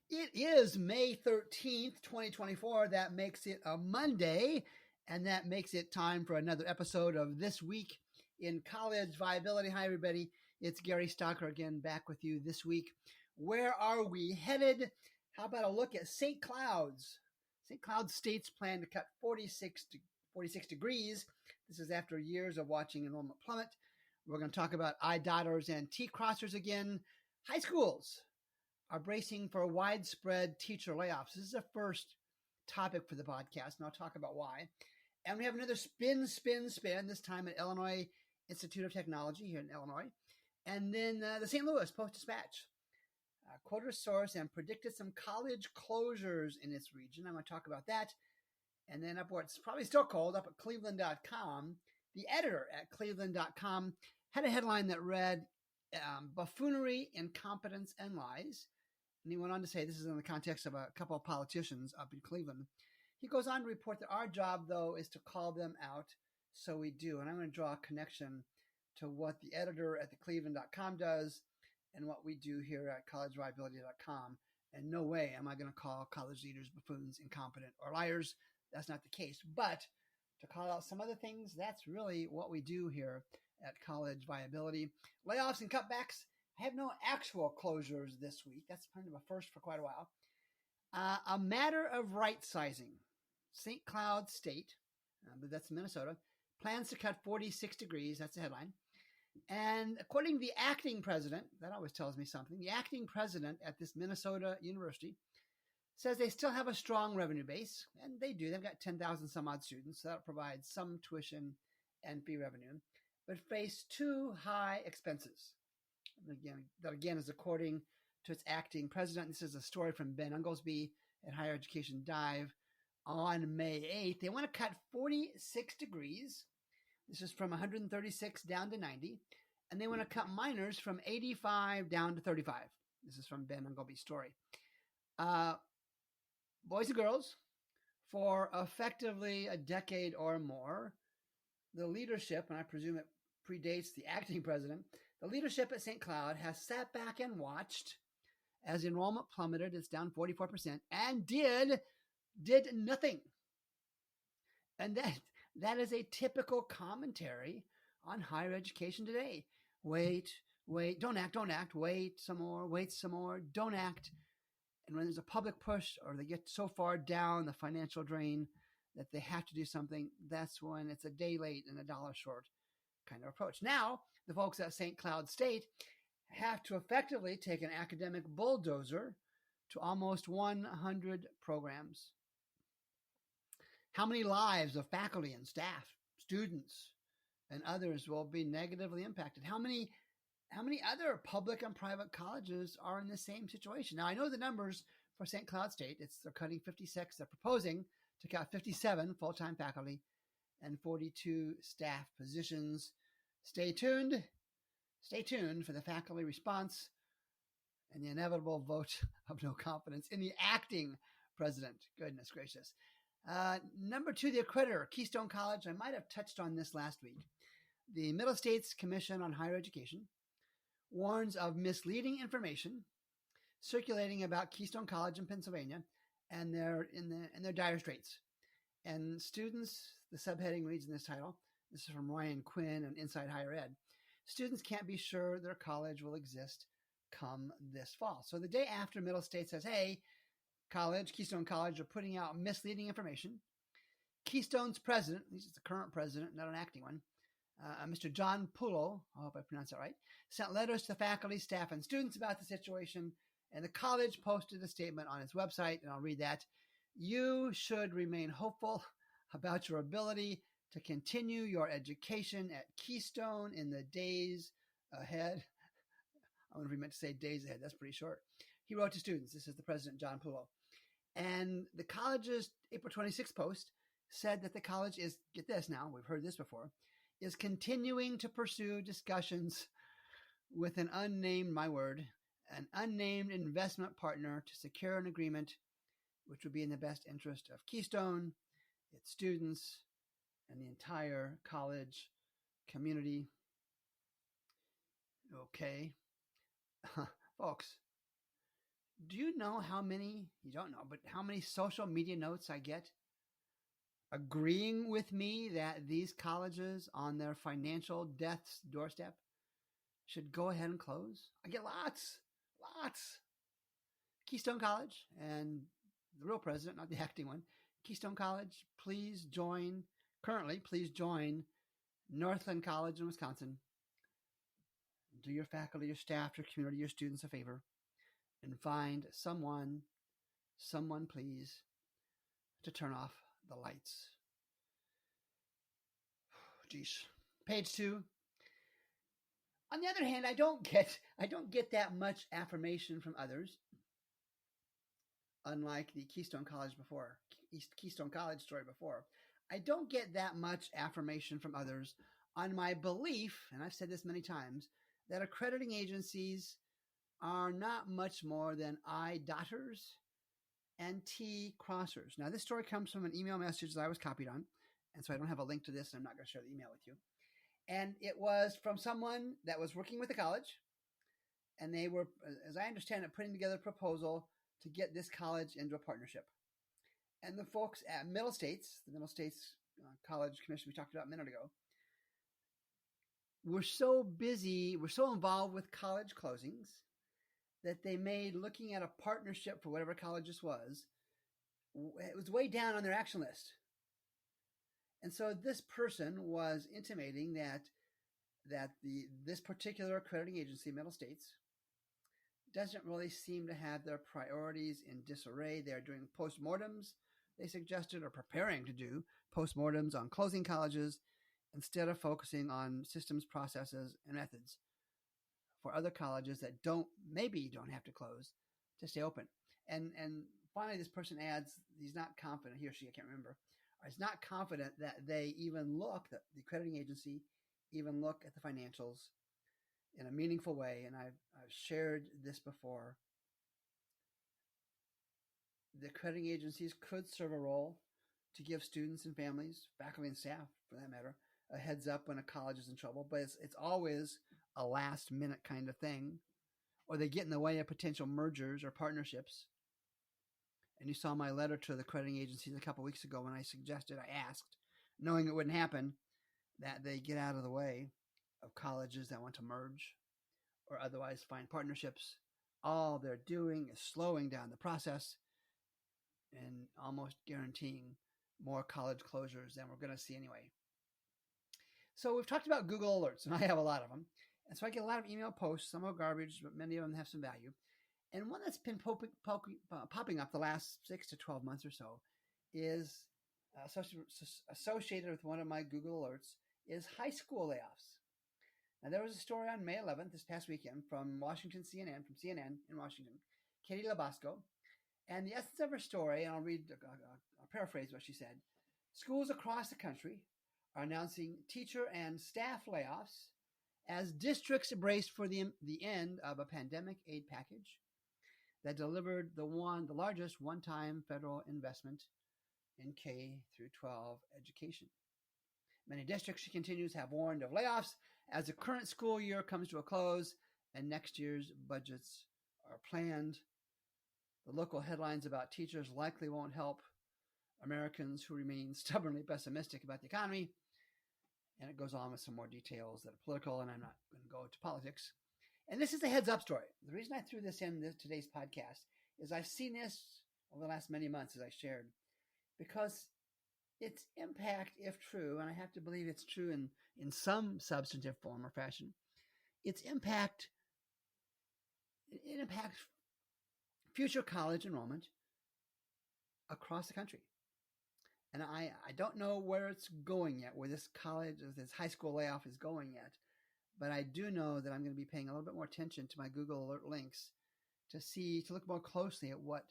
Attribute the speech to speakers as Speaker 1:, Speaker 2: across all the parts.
Speaker 1: It is May 13th, 2024. That makes it a Monday, and that makes it time for another episode of This Week in College Viability. Hi, everybody. It's Gary Stocker again, back with you this week. Where are we headed? How about a look at St. Cloud's? St. Cloud State's plan to cut 46 degrees. This is after years of watching enrollment plummet. We're going to talk about I-dotters and T-crossers again. High schools are bracing for widespread teacher layoffs. This is the first topic for the podcast, and I'll talk about why. And we have another spin, this time at Illinois Institute of Technology here in Illinois. And then the St. Louis Post-Dispatch quoted a source and predicted some college closures in its region. I'm going to talk about that. And then up where it's probably still cold, up at cleveland.com, the editor at cleveland.com had a headline that read, Buffoonery, Incompetence, and Lies. And he went on to say, this is in the context of a couple of politicians up in Cleveland. He goes on to report that our job, though, is to call them out, so we do. And I'm going to draw a connection to what the editor at the cleveland.com does and what we do here at collegeviability.com. And no way am I going to call college leaders buffoons, incompetent, or liars. That's not the case. But to call out some other things, that's really what we do here at College Viability. Layoffs and cutbacks. I have no actual closures this week. That's kind of a first for quite a while. A matter of right sizing. St. Cloud State, but that's Minnesota, plans to cut 46 degrees. That's the headline. And according to the acting president, that always tells me something, the acting president at this Minnesota university says they still have a strong revenue base, and they do. They've got 10,000 some odd students, so that provides some tuition and fee revenue, but face too high expenses. That again is according to its acting president. This is a story from Ben Unglesby at Higher Education Dive on May 8th. They want to cut 46 degrees. This is from 136 down to 90. And they want to cut minors from 85 down to 35. This is from Ben Ungleby's story. Boys and girls, for effectively a decade or more, the leadership, and I presume it predates the acting president, the leadership at St. Cloud has sat back and watched as enrollment plummeted. It's down 44% and did nothing. And that is a typical commentary on higher education today. Wait, don't act, wait some more, don't act. And when there's a public push or they get so far down the financial drain that they have to do something, that's when it's a day late and a dollar short kind of approach. Now, the folks at St. Cloud State have to effectively take an academic bulldozer to almost 100 programs. How many lives of faculty and staff, students, and others will be negatively impacted? How many other public and private colleges are in the same situation? Now, I know the numbers for St. Cloud State. They're cutting 56. They're proposing to cut 57 full-time faculty and 42 staff positions. Stay tuned for the faculty response and the inevitable vote of no confidence in the acting president. Goodness gracious. Number 2, the accreditor, Keystone College. I might have touched on this last week. The Middle States Commission on Higher Education warns of misleading information circulating about Keystone College in Pennsylvania, and they're in their dire straits. And students, the subheading reads in this title, this is from Ryan Quinn on Inside Higher Ed, students can't be sure their college will exist come this fall. So the day after Middle State says, hey, Keystone College are putting out misleading information, Keystone's president, this is the current president, not an acting one, Mr. John Pulo, I hope I pronounced that right, sent letters to faculty, staff, and students about the situation, and the college posted a statement on its website, and I'll read that. You should remain hopeful about your ability to continue your education at Keystone in the days ahead. I wonder if he meant to say days ahead. That's pretty short. He wrote to students. This is the president, John Pulo. And the college's April 26th post said that the college is, get this now, we've heard this before, is continuing to pursue discussions with an unnamed investment partner to secure an agreement which would be in the best interest of Keystone, its students, and the entire college community. Okay. Folks, Do you know how many, you don't know, but how many social media notes I get agreeing with me that these colleges on their financial death's doorstep should go ahead and close? I get lots, lots. Keystone College and the real president, not the acting one, Keystone College, please join Northland College in Wisconsin. Do your faculty, your staff, your community, your students a favor and find someone please, to turn off the lights. Geez. Page 2. On the other hand, I don't get that much affirmation from others. Unlike the Keystone College story before, I don't get that much affirmation from others on my belief, and I've said this many times, that accrediting agencies are not much more than I dotters and T crossers. Now, this story comes from an email message that I was copied on, and so I don't have a link to this, and I'm not going to share the email with you. And it was from someone that was working with the college, and they were, as I understand it, putting together a proposal to get this college into a partnership. And the folks at the Middle States College Commission we talked about a minute ago, were so involved with college closings that they made looking at a partnership for whatever college this was, it was way down on their action list. And so this person was intimating that this particular accrediting agency, Middle States, doesn't really seem to have their priorities in disarray. They're doing postmortems, they suggested, or preparing to do postmortems on closing colleges instead of focusing on systems, processes, and methods for other colleges that maybe don't have to close to stay open. And finally, this person adds, he's not confident, he or she, I can't remember, is not confident that they even that the accrediting agency even look at the financials in a meaningful way. And I've shared this before. The accrediting agencies could serve a role to give students and families, faculty and staff for that matter, a heads up when a college is in trouble, but it's always a last minute kind of thing, or they get in the way of potential mergers or partnerships. And you saw my letter to the accrediting agencies a couple of weeks ago when I asked, knowing it wouldn't happen, that they get out of the way of colleges that want to merge or otherwise find partnerships. All they're doing is slowing down the process and almost guaranteeing more college closures than we're going to see anyway. So we've talked about Google Alerts, and I have a lot of them. And so I get a lot of email posts, some are garbage, but many of them have some value. And one that's been popping up the last 6 to 12 months or so is associated with one of my Google Alerts is high school layoffs. Now, there was a story on May 11th, this past weekend, from CNN in Washington, Katie Labasco. And the essence of her story, and I'll paraphrase what she said, schools across the country are announcing teacher and staff layoffs as districts brace for the end of a pandemic aid package that delivered the largest one-time federal investment in K through 12 education. Many districts, she continues, have warned of layoffs as the current school year comes to a close and next year's budgets are planned. The local headlines about teachers likely won't help Americans who remain stubbornly pessimistic about the economy. And it goes on with some more details that are political, and I'm not going to go into politics. And this is a heads up story. The reason I threw this in today's podcast is I've seen this over the last many months, as I shared, because its impact, if true, and I have to believe it's true in some substantive form or fashion, it impacts future college enrollment across the country. And I don't know where it's going yet, where this high school layoff is going yet. But I do know that I'm going to be paying a little bit more attention to my Google Alert links to look more closely at what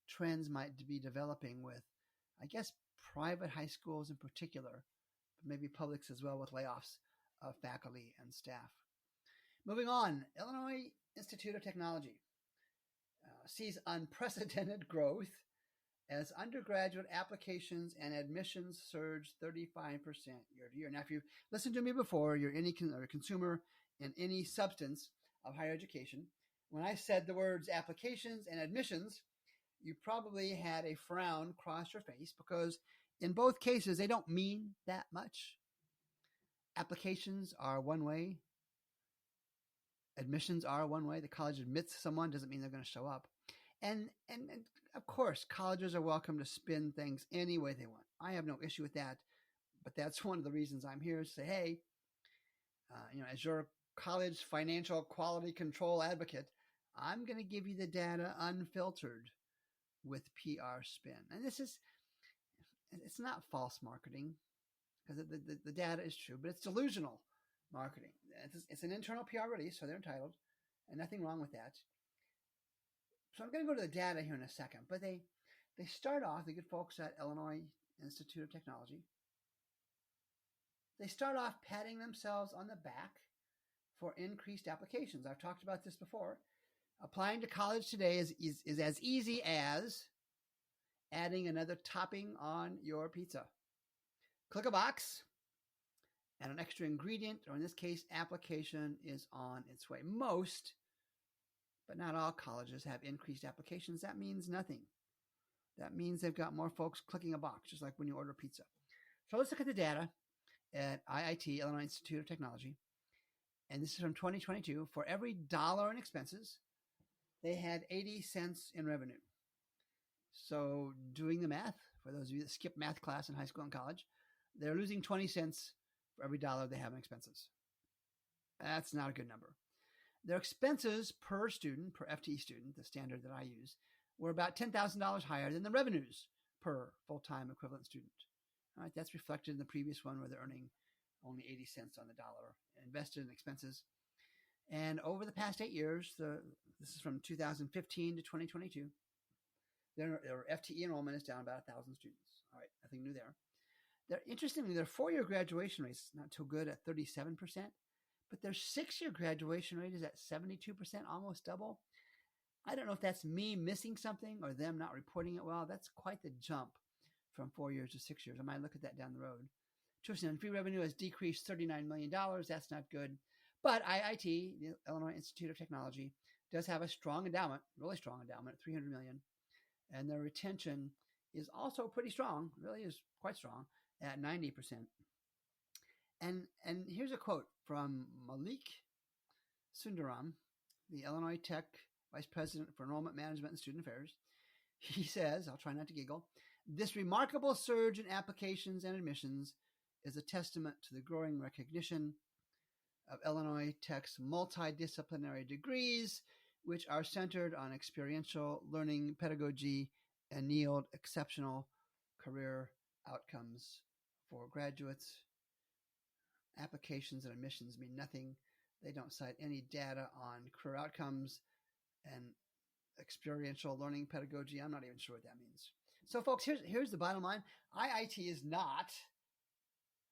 Speaker 1: trends might be developing with, I guess, private high schools in particular, but maybe publics as well, with layoffs of faculty and staff. Moving on, Illinois Institute of Technology sees unprecedented growth as undergraduate applications and admissions surge 35% year to year. Now, if you've listened to me before, you're a consumer in any substance of higher education, When I said the words applications and admissions, you probably had a frown cross your face because in both cases, they don't mean that much. Applications are one way. Admissions are one way. The college admits someone doesn't mean they're going to show up. And of course, colleges are welcome to spin things any way they want. I have no issue with that. But that's one of the reasons I'm here to say, hey, as your college financial quality control advocate, I'm going to give you the data unfiltered with PR spin. And it's not false marketing because the data is true, but it's delusional marketing. It's an internal PR release, so they're entitled, and nothing wrong with that. So I'm going to go to the data here in a second, but they start off, the good folks at Illinois Institute of Technology, they start off patting themselves on the back for increased applications. I've talked about this before. Applying to college today is as easy as adding another topping on your pizza. Click a box, and an extra ingredient, or in this case, application, is on its way. Most, but not all colleges have increased applications. That means nothing. That means they've got more folks clicking a box, just like when you order pizza. So let's look at the data at IIT, Illinois Institute of Technology. And this is from 2022. For every dollar in expenses, they had 80 cents in revenue. So doing the math, for those of you that skip math class in high school and college, they're losing 20 cents for every dollar they have in expenses. That's not a good number. Their expenses per student, per FTE student, the standard that I use, were about $10,000 higher than the revenues per full-time equivalent student. All right, that's reflected in the previous one where they're earning only 80 cents on the dollar invested in expenses. And over the past 8 years, this is from 2015 to 2022, their FTE enrollment is down about 1,000 students. All right, nothing new there. Interestingly, their 4-year graduation rate is not too good at 37%, but their 6-year graduation rate is at 72%, almost double. I don't know if that's me missing something or them not reporting it well. That's quite the jump from 4 years to 6 years. I might look at that down the road. Tuition fee revenue has decreased $39 million. That's not good. But IIT, the Illinois Institute of Technology, does have a strong endowment, really strong endowment, at $300 million. And their retention is also pretty strong, really is quite strong, at 90%. And here's a quote from Malik Sundaram, the Illinois Tech Vice President for Enrollment Management and Student Affairs. He says, I'll try not to giggle, this remarkable surge in applications and admissions is a testament to the growing recognition of Illinois Tech's multidisciplinary degrees, which are centered on experiential learning pedagogy and yield exceptional career outcomes for graduates. Applications and admissions mean nothing. They don't cite any data on career outcomes and experiential learning pedagogy. I'm not even sure what that means. So, folks, here's the bottom line. IIT is not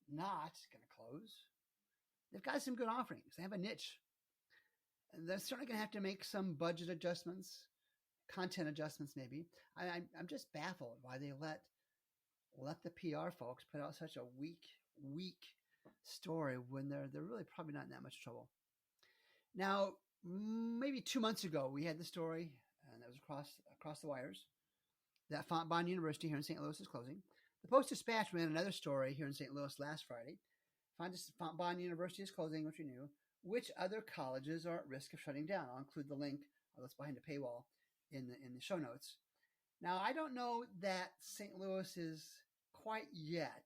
Speaker 1: going to close. They've got some good offerings. They have a niche. They're certainly going to have to make some budget adjustments, content adjustments maybe. I'm just baffled why they let the PR folks put out such a weak story when they're really probably not in that much trouble. Now, maybe 2 months ago, we had the story, and that was across the wires, that Fontbonne University here in St. Louis is closing. The Post-Dispatch ran another story here in St. Louis last Friday. Fontbonne University is closing, which we knew. Which other colleges are at risk of shutting down? I'll include the link, that's behind a paywall, in the show notes. Now, I don't know that St. Louis is quite yet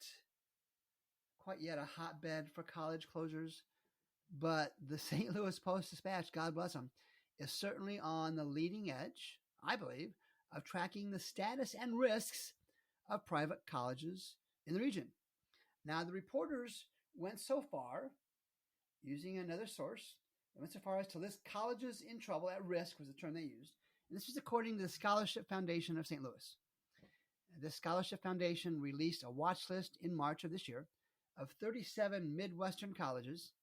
Speaker 1: a hotbed for college closures, but the St. Louis Post-Dispatch, God bless them, is certainly on the leading edge, I believe, of tracking the status and risks of private colleges in the region. Now, the reporters went so far, using another source, they went so far as to list colleges in trouble at risk was the term they used. And this was according to the Scholarship Foundation of St. Louis. This Scholarship Foundation released a watch list in March of this year of 37 Midwestern colleges,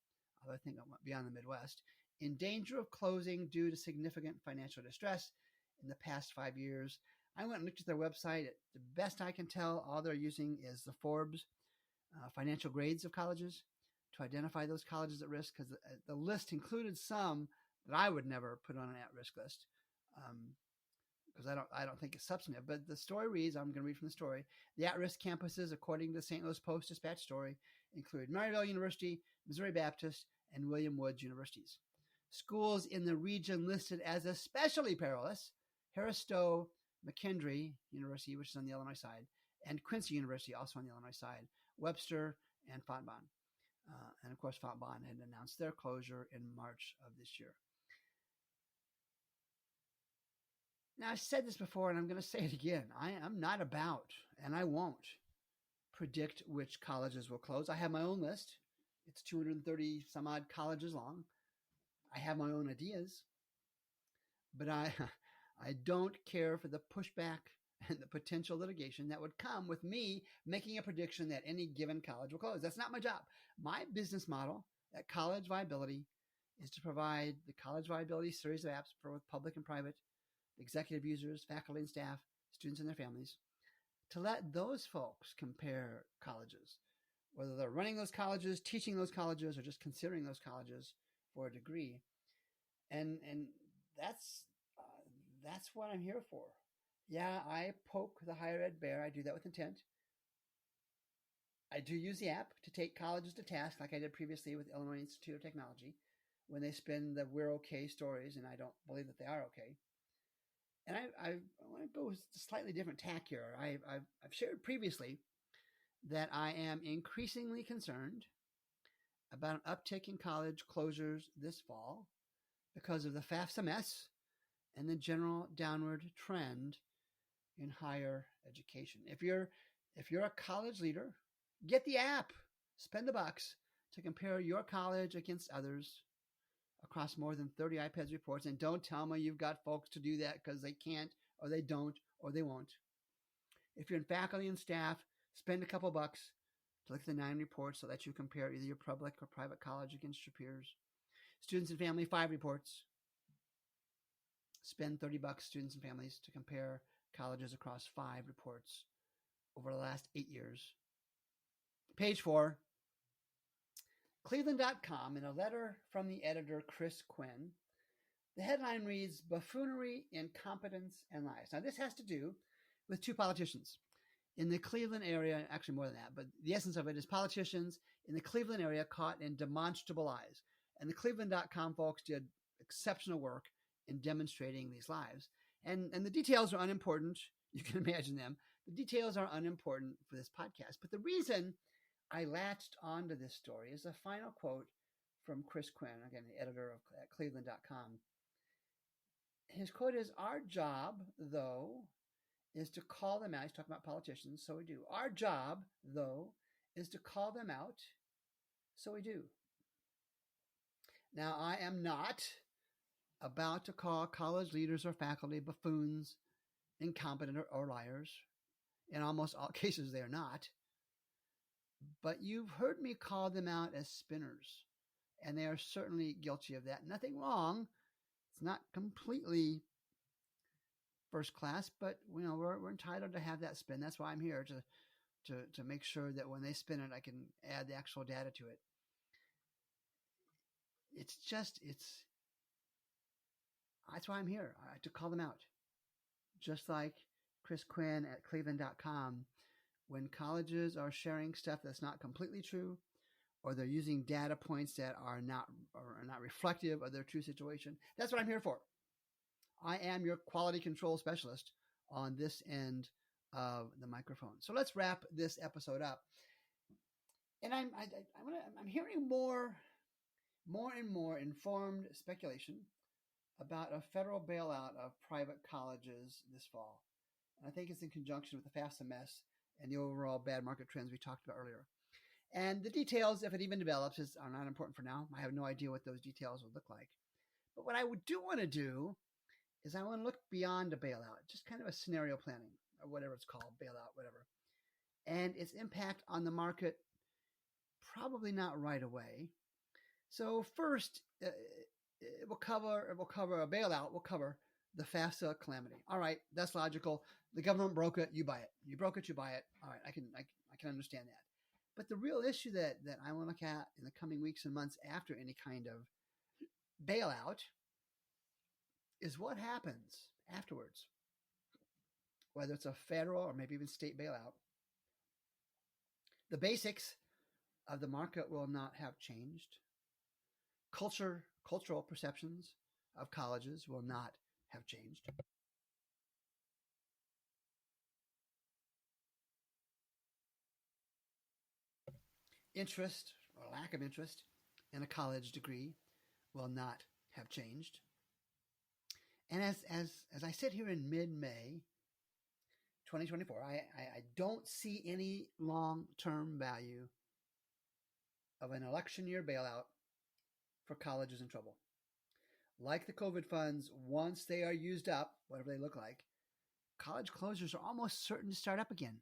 Speaker 1: although I think beyond the Midwest, in danger of closing due to significant financial distress in the past 5 years. I went and looked at their website. The best I can tell, all they're using is the Forbes financial grades of colleges to identify those colleges at risk, because the list included some, that I would never put on an at-risk list. Because I don't think it's substantive. But the story reads, I'm going to read from the story. The at-risk campuses, according to the St. Louis Post-Dispatch story, include Maryville University, Missouri Baptist, and William Woods universities. Schools in the region listed as especially perilous: Harris Stowe McKendree University, which is on the Illinois side, and Quincy University, also on the Illinois side, Webster, and Fontbonne. And of course, Fontbonne had announced their closure in March of this year. Now, I've said this before, and I'm going to say it again. I'm not about, and I won't predict which colleges will close. I have my own list. It's 230 some odd colleges long. I have my own ideas, but I don't care for the pushback and the potential litigation that would come with me making a prediction that any given college will close. That's not my job. My business model at College Viability is to provide the College Viability series of apps for both public and private, executive users, faculty and staff, students and their families, to let those folks compare colleges, whether they're running those colleges, teaching those colleges, or just considering those colleges for a degree. And that's what I'm here for. Yeah, I poke the higher ed bear. I do that with intent. I do use the app to take colleges to task, like I did previously with Illinois Institute of Technology, when they spin the "we're okay" stories, and I don't believe that they are okay. And I want to go with a slightly different tack here. I've shared previously that I am increasingly concerned about an uptick in college closures this fall because of the FAFSA mess and the general downward trend in higher education. If you're a college leader, get the app, spend the bucks to compare your college against others across more than 30 IPEDS reports. And don't tell me you've got folks to do that because they can't, or they don't, or they won't. If you're in faculty and staff, spend a couple bucks to look at the 9 reports so that you compare either your public or private college against your peers. Students and family, 5 reports. Spend $30, students and families, to compare colleges across 5 reports over the last 8 years. Page 4. Cleveland.com, in a letter from the editor, Chris Quinn, the headline reads, "Buffoonery, Incompetence, and Lies." Now, this has to do with 2 politicians in the Cleveland area, actually more than that, but the essence of it is politicians in the Cleveland area caught in demonstrable lies. And the Cleveland.com folks did exceptional work in demonstrating these lies. And the details are unimportant. You can imagine them. The details are unimportant for this podcast. But the reason I latched onto this story is a final quote from Chris Quinn, again, the editor at Cleveland.com. His quote is, "Our job, though, is to call them out." He's talking about politicians, so we do. "Our job, though, is to call them out, so we do." Now, I am not about to call college leaders or faculty buffoons, incompetent, or liars. In almost all cases, they are not. But you've heard me call them out as spinners, and they are certainly guilty of that. Nothing wrong. It's not completely first class, but we're entitled to have that spin. That's why I'm here, to make sure that when they spin it, I can add the actual data to it. That's why I'm here, to call them out. Just like Chris Quinn at Cleveland.com, when colleges are sharing stuff that's not completely true, or they're using data points that are not reflective of their true situation, that's what I'm here for. I am your quality control specialist on this end of the microphone. So let's wrap this episode up. And I'm hearing more and more informed speculation about a federal bailout of private colleges this fall. And I think it's in conjunction with the FAFSA mess and the overall bad market trends we talked about earlier. And the details, if it even develops, are not important for now. I have no idea what those details would look like. But what I do want to do is I want to look beyond a bailout, just kind of a scenario planning, or whatever it's called, bailout, whatever, and its impact on the market, probably not right away. So first, it will cover a bailout, will cover the FAFSA calamity. All right, that's logical. The government broke it, you buy it. You broke it, you buy it. All right, I can understand that. But the real issue that I want to look at in the coming weeks and months after any kind of bailout is what happens afterwards, whether it's a federal or maybe even state bailout. The basics of the market will not have changed. Cultural perceptions of colleges will not have changed. Interest or lack of interest in a college degree will not have changed. And as I sit here in mid-May 2024, I don't see any long-term value of an election year bailout for colleges in trouble. Like the COVID funds, once they are used up, whatever they look like, college closures are almost certain to start up again.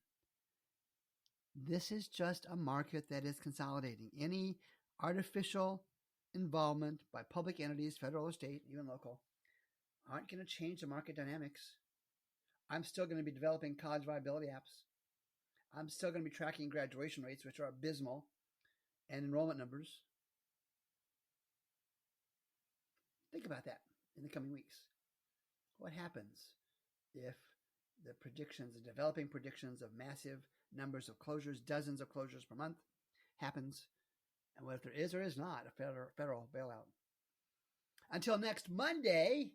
Speaker 1: This is just a market that is consolidating. Any artificial involvement by public entities, federal or state, even local, aren't going to change the market dynamics. I'm still going to be developing college viability apps. I'm still going to be tracking graduation rates, which are abysmal, and enrollment numbers. Think about that in the coming weeks. What happens if the developing predictions of massive numbers of closures, dozens of closures per month, happens, and what if there is or is not a federal bailout? Until next Monday,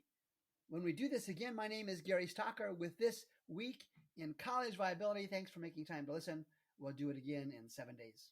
Speaker 1: when we do this again, my name is Gary Stocker with This Week in College Viability. Thanks for making time to listen. We'll do it again in 7 days.